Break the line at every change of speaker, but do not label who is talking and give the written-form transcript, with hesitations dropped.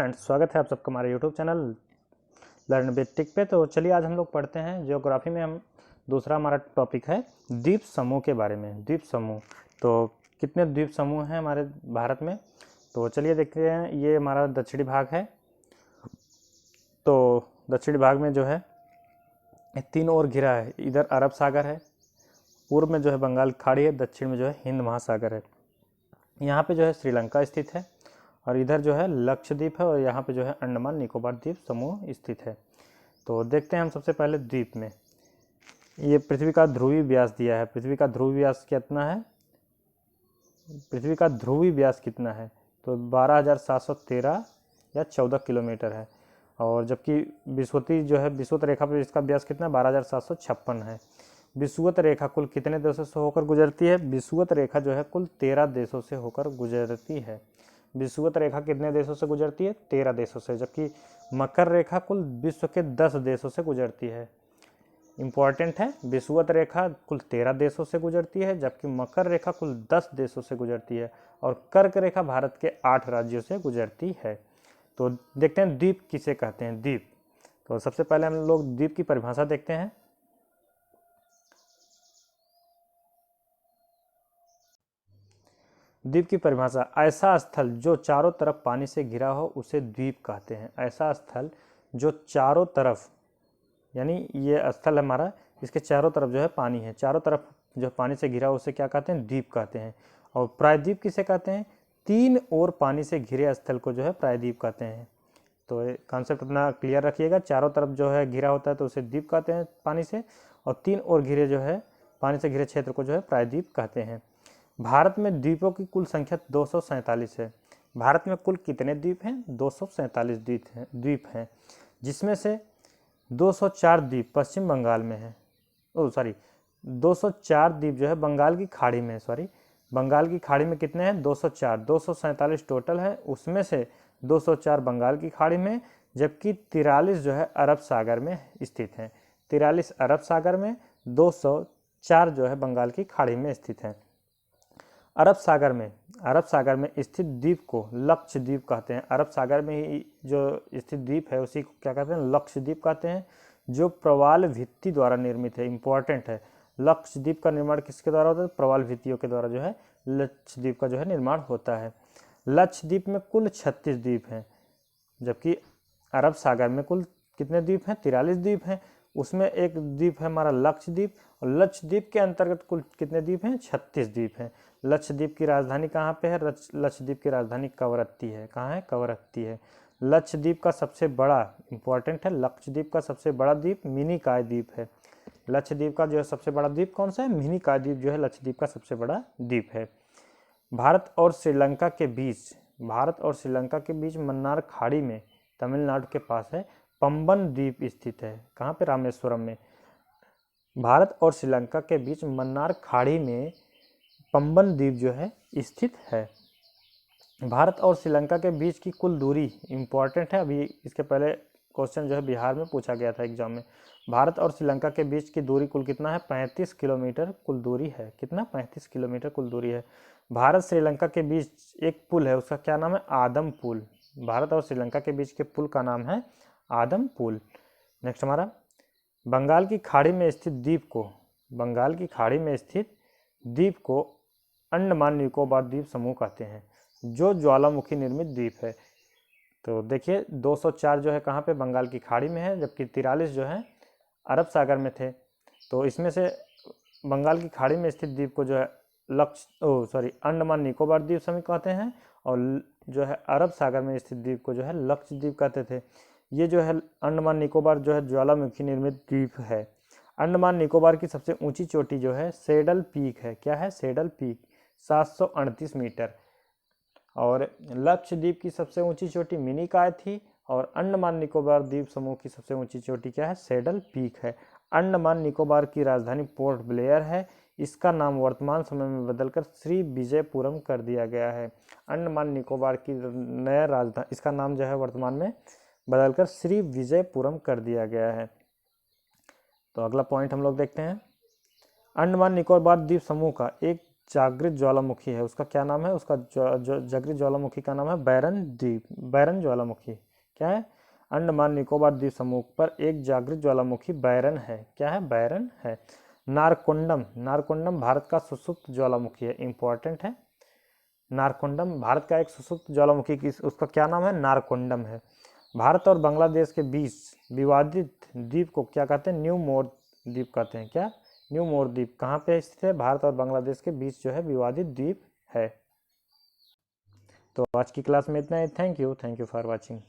Friends, स्वागत है आप सबका हमारे यूट्यूब चैनल लर्न विद टिक पे। तो चलिए आज हम लोग पढ़ते हैं ज्योग्राफी में। हम दूसरा हमारा टॉपिक है द्वीप समूह के बारे में। द्वीप समूह, तो कितने द्वीप समूह हैं हमारे भारत में? तो चलिए देखते हैं। ये हमारा दक्षिणी भाग है। तो दक्षिणी भाग में जो है तीन ओर घिरा है। इधर अरब सागर है, पूर्व में जो है बंगाल की खाड़ी है, दक्षिण में जो है हिंद महासागर है। यहाँ पे जो है श्रीलंका स्थित है और इधर जो है लक्षद्वीप है और यहाँ पे जो है अंडमान निकोबार द्वीप समूह स्थित है। तो देखते हैं हम सबसे पहले द्वीप में। ये पृथ्वी का ध्रुवीय व्यास दिया है। पृथ्वी का ध्रुवीय व्यास कितना है? पृथ्वी का ध्रुवीय व्यास कितना है? तो 12,713 या 14 किलोमीटर है। और जबकि विषुवती जो है, विषुवत रेखा पर इसका व्यास कितना है? 12,756 है। विषुवत रेखा कुल कितने देशों से होकर गुजरती है? विषुवत रेखा जो है कुल 13 देशों से होकर गुजरती है। विषुवत रेखा कितने देशों से गुजरती है? 13 देशों से। जबकि मकर रेखा कुल विश्व के 10 देशों से गुजरती है। इंपॉर्टेंट है, विषुवत रेखा कुल 13 देशों से गुजरती है, जबकि मकर रेखा कुल 10 देशों से गुजरती है और कर्क रेखा भारत के 8 राज्यों से गुजरती है। तो देखते हैं द्वीप किसे कहते हैं। द्वीप, तो सबसे पहले हम लोग द्वीप की परिभाषा देखते हैं। द्वीप की परिभाषा: ऐसा स्थल जो चारों तरफ पानी से घिरा हो उसे द्वीप कहते हैं। ऐसा स्थल जो चारों तरफ, यानी ये स्थल हमारा, इसके चारों तरफ जो है पानी है, चारों तरफ जो पानी से घिरा हो उसे क्या कहते हैं? द्वीप कहते हैं। और प्रायद्वीप किसे कहते हैं? तीन ओर पानी से घिरे स्थल को जो है प्रायद्वीप कहते हैं। तो कॉन्सेप्ट अपना क्लियर रखिएगा। चारों तरफ जो है घिरा होता है तो उसे द्वीप कहते हैं पानी से, और तीन ओर घिरे जो है पानी से घिरे क्षेत्र को जो है प्रायद्वीप कहते हैं। भारत में द्वीपों की कुल संख्या 247 है। भारत में कुल कितने द्वीप हैं? 247 द्वीप हैं, जिसमें से 204 द्वीप पश्चिम बंगाल में है। 204 द्वीप जो है बंगाल की खाड़ी में है। बंगाल की खाड़ी में कितने हैं? 204। 247 टोटल है, उसमें से 204 बंगाल की खाड़ी में, जबकि 43 जो है अरब सागर में स्थित हैं। 43 अरब सागर में, 204 जो है बंगाल की खाड़ी में स्थित हैं। अरब सागर में स्थित द्वीप को लक्षद्वीप कहते हैं। अरब सागर में ही जो स्थित द्वीप है उसी को क्या कहते हैं? लक्षद्वीप कहते हैं, जो प्रवाल भित्ति द्वारा निर्मित है। इंपॉर्टेंट है, लक्षद्वीप का निर्माण किसके द्वारा होता है? प्रवाल भित्तियों के द्वारा जो है लक्षद्वीप का जो है निर्माण होता है। लक्षद्वीप में कुल 36 द्वीप हैं, जबकि अरब सागर में कुल कितने द्वीप हैं? 43 द्वीप हैं। उसमें एक द्वीप है हमारा लक्षद्वीप, और लक्षद्वीप के अंतर्गत कुल कितने द्वीप हैं? 36 द्वीप हैं। लक्षद्वीप की राजधानी कहाँ पे है? लक्षद्वीप की राजधानी कवरत्ती है। कहाँ है? कवरत्ती है। लक्षद्वीप का सबसे बड़ा, इंपॉर्टेंट है, लक्षद्वीप का सबसे बड़ा द्वीप मिनिकॉय द्वीप है। लक्षद्वीप का जो है सबसे बड़ा द्वीप कौन सा है? मिनिकॉय द्वीप जो है लक्षद्वीप का सबसे बड़ा द्वीप है। भारत और श्रीलंका के बीच मन्नार खाड़ी में तमिलनाडु के पास है पंबन द्वीप स्थित है। कहाँ पे? रामेश्वरम में। भारत और श्रीलंका के बीच मन्नार खाड़ी में पंबन द्वीप जो है स्थित है। भारत और श्रीलंका के बीच की कुल दूरी, इंपॉर्टेंट है, अभी इसके पहले क्वेश्चन जो है बिहार में पूछा गया था एग्जाम में। भारत और श्रीलंका के बीच की दूरी कुल कितना है? 35 किलोमीटर कुल दूरी है। कितना? 35 किलोमीटर कुल दूरी है। भारत श्रीलंका के बीच एक पुल है, उसका क्या नाम है? आदम पुल। भारत और श्रीलंका के बीच के पुल का नाम है आदम पुल। नेक्स्ट हमारा, बंगाल की खाड़ी में स्थित द्वीप को अंडमान निकोबार द्वीप समूह कहते हैं, जो ज्वालामुखी निर्मित द्वीप है। तो देखिए 204 जो है कहाँ पे? बंगाल की खाड़ी में है, जबकि 43 जो है अरब सागर में थे। तो इसमें से बंगाल की खाड़ी में स्थित द्वीप को जो है अंडमान निकोबार द्वीप समूह कहते हैं, और जो है अरब सागर में स्थित द्वीप को जो है लक्षद्वीप कहते थे। ये जो है अंडमान निकोबार जो है ज्वालामुखी निर्मित द्वीप है। अंडमान निकोबार की सबसे ऊंची चोटी जो है सेडल पीक है। क्या है? Saddle peak, 738 metre. और लक्षद्वीप की सबसे ऊंची चोटी मिनिकॉय थी, और अंडमान निकोबार द्वीप समूह की सबसे ऊंची चोटी क्या है? सेडल पीक है। अंडमान निकोबार की राजधानी पोर्ट ब्लेयर है। इसका नाम वर्तमान समय में बदलकर श्री विजयपुरम कर दिया गया है। अंडमान निकोबार की नया राजधानी, इसका नाम जो है वर्तमान में बदलकर श्री विजयपुरम कर दिया गया है। तो अगला पॉइंट हम लोग देखते हैं। अंडमान निकोबार द्वीप समूह का एक जागृत ज्वालामुखी है उसका क्या नाम है? उसका जागृत ज्वालामुखी का नाम है बैरन द्वीप, बैरन ज्वालामुखी। क्या है? अंडमान निकोबार द्वीप समूह पर एक जागृत ज्वालामुखी बैरन है। क्या है? बैरन है। नारकोंडम, नारकोंडम भारत का सुसुप्त ज्वालामुखी है, इंपॉर्टेंट है। नारकोंडम भारत का एक सुसुप्त ज्वालामुखी की, उसका क्या नाम है? नारकोंडम है। भारत और बांग्लादेश के बीच विवादित द्वीप को क्या कहते हैं? न्यू मोर द्वीप कहते हैं। क्या? न्यू मोर द्वीप कहाँ पे स्थित है? भारत और बांग्लादेश के बीच जो है विवादित द्वीप है। तो आज की क्लास में इतना ही। Thank you for watching.